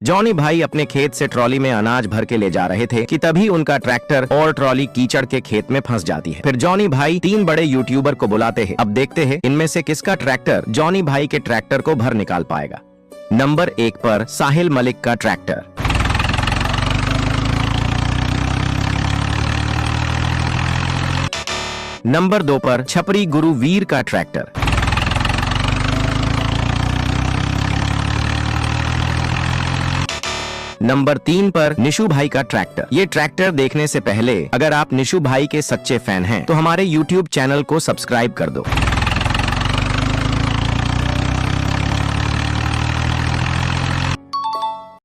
Johnny भाई अपने खेत से ट्रॉली में अनाज भर के ले जा रहे थे कि तभी उनका ट्रैक्टर और ट्रॉली कीचड़ के खेत में फंस जाती है। फिर जॉनी भाई 3 बड़े यूट्यूबर को बुलाते हैं। अब देखते हैं इनमें से किसका ट्रैक्टर जॉनी भाई के ट्रैक्टर को भर निकाल पाएगा। नंबर 1 पर साहिल मलिक का ट्रैक्टर। नंबर 2 पर छपरी गुरु वीर का ट्रैक्टर। नंबर 3 पर निशु भाई का ट्रैक्टर। ये ट्रैक्टर देखने से पहले अगर आप निशु भाई के सच्चे फैन हैं तो हमारे YouTube चैनल को सब्सक्राइब कर दो।